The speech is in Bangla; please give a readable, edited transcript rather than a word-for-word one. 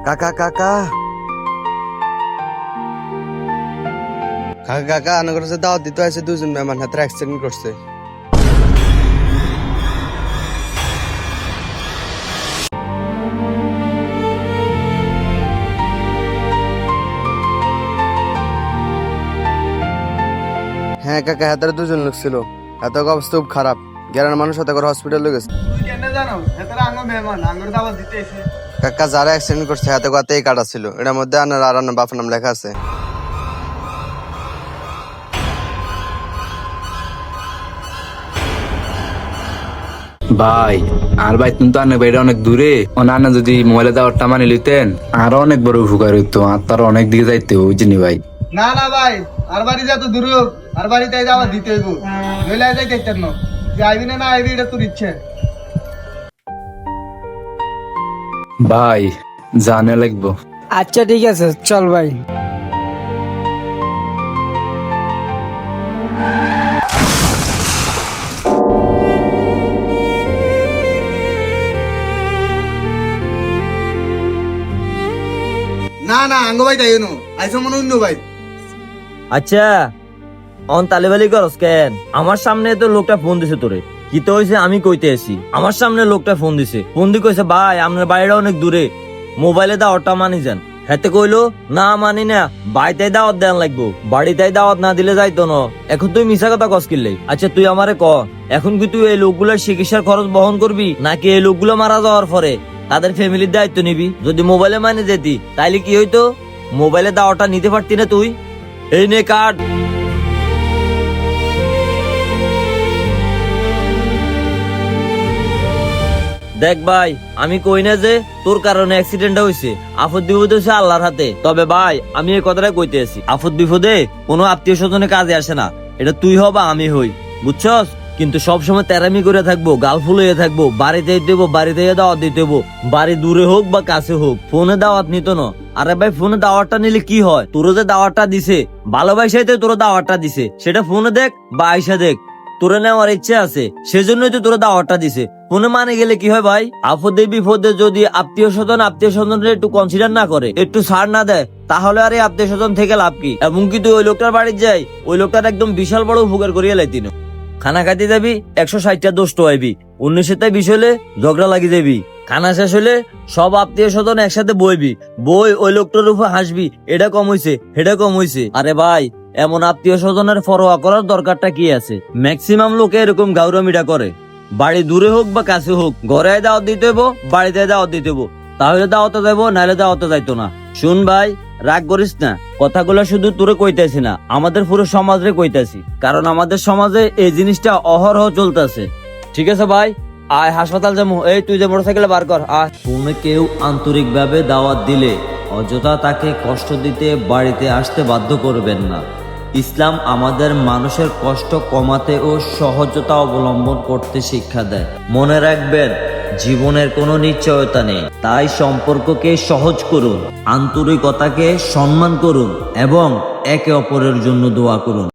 কাকা কাকা কাকা কাকা আনাগর যে দাওয়াত দিতে আছে, দুজন মেহমান হাতে অ্যাক্সিডেন্ট করছে। হ্যাঁ কাকা, হাতের দুজন লোক ছিল, এত অবস্থা খুব খারাপ। গ্রামের মানুষ হাতে করে হসপিটালে গেছে। কাকা যারা অ্যাক্সিডেন্ট করছে হাতে কথাই কাটা ছিল, এটার মধ্যে আনার আর আনার বাপের নাম লেখা আছে। ভাই আর ভাই তুমি তো আনে ভাইটা অনেক দূরে, অনানা যদি মোবাইলে দাওয়ারটা মানে লিতেন আরো অনেক বড় উপকার হইতো। আর তার অনেক দিকে যাইতে বুঝিনি ভাই। না না ভাই, আর বাড়ি যা তো দূর হোক, আর বাড়িতে যাওয়া দিতে হইব। নইলে যাইতে কেন যে আইবি না আইবি, এটা তোর ইচ্ছে। ভাই জানে লাগবো। আচ্ছা ঠিক আছে, চল ভাই। না না আঙ্গ ভাই তাই নো আইসো মনে অন্য ভাই। আচ্ছা অন তালেবালি করস কেন? আমার সামনে তো লোকটা ফোন দিছে তোরে, কি তো হয়েছে আমি কইতে আসি। আমার সামনে লোকটা ফোন দিছে, ফোন দিয়ে কইছে ভাই আপনার বাড়িটা অনেক দূরে, মোবাইলে দাওয়াতটা মানি যান। হাতে কইলো না মানি না, বাড়িতে দাওয়াত দেন লাগবো, বাড়িতে দাওয়াত না দিলে যাইতো না। এখন তুই মিশা কথা কস কিনলে? আচ্ছা তুই আমারে ক, এখন কি তুই এই লোকগুলোর চিকিৎসার খরচ বহন করবি, নাকি এই লোকগুলো মারা যাওয়ার পরে তাদের ফ্যামিলির দায়িত্ব নিবি? যদি মোবাইলে মানে যেতি তাইলে কি হইতো? মোবাইলে দাওয়াতটা নিতে পারতি না তুই? এই নে কার্ড। দেখ ভাই, আমি কই না যে তোর কারণে অ্যাক্সিডেন্টটা হয়েছে, আফদ বিপদ হয়েছে আল্লাহর হাতে। তবে ভাই আমি এই কথাটা কইতে আছি, আফদ বিপদে কোনো আত্মীয় স্বজনের কাজে আসে না, এটা তুই হ বা আমি হই, বুঝছস? কিন্তু সবসময় তেরামি করে থাকবো, গাল ফুল হয়ে থাকবো, বাড়িতে দেবো, বাড়িতে দাওয়াত দিতে হবো, বাড়ি দূরে হোক বা কাছে হোক। ফোনে দাওয়াত নিত না। আরে ভাই ফোনে দাওয়াতটা নিলে কি হয়? তোর যে দাওয়াতটা দিছে, ভালোবাসাইতে তোর দাওয়াতটা দিছে, সেটা ফোনে দেখ বা আইসা দেখ, তোরে নেওয়ার ইচ্ছে আছে সেজন্যই তো তোর দাওয়াতটা দিছে। ফোনে মানে গেলে কি হয় ভাই? আপদে বিপদে যদি আত্মীয় স্বজন একটু কনসিডার না করে, একটু ছাড় না দেয়, তাহলে আরে আত্মীয় স্বজন থেকে লাভ কি? এবং কি তুই ওই লোকটার বাড়ি যাই, ওই লোকটার একদম বিশাল বড় উপকার করিয়া লাইতিন। খানা খাইতে যাবি, 160টা দোষ টোয়াইবি, 19টা বিষ হলে ঝগড়া লাগি যাবি, খানা শেষ হলে সব আত্মীয় স্বজন একসাথে বইবি, বই ওই লোকটার উপর হাসবি, এটা কম হইছে এটা কম হইছে। আরে ভাই এমন আত্মীয় স্বজনের পরোয়া করার দরকারটা কি আছে? ম্যাক্সিমাম লোকে এরকম গাউরামিটা করে। বাড়ি দূরে হোক বা কাছে হোক, ঘরে দাওয়াত দিতে হবো, বাড়িতে দাওয়াত দিতে হবো, তাহলে দাওয়াতে যাবো, নাহলে দাওয়াতে যাইতো না। শুন ভাই, রাগ করিস না, কথাগুলো শুধু তোরে কইতাছি না, আমাদের পুরো সমাজে কইতাছি, কারণ আমাদের সমাজে এই জিনিসটা অহরহ চলতেছে। ঠিক আছে ভাই, আয় হাসপাতাল যাবো। এই তুই যে মোটরসাইকেল বার কর, আয়। কোনো কেউ আন্তরিক ভাবে দাওয়াত দিলে অযথা তাকে কষ্ট দিতে বাড়িতে আসতে বাধ্য করবেন না। ইসলাম আমাদের মানুষের কষ্ট কমাতে ও সহজতা অবলম্বন করতে শিক্ষা দেয়। মনে রাখবেন, জীবনের কোনো নিশ্চয়তা নেই, তাই সম্পর্ককে সহজ করুন, আন্তরিকতাকে সম্মান করুন এবং একে অপরের জন্য দোয়া করুন।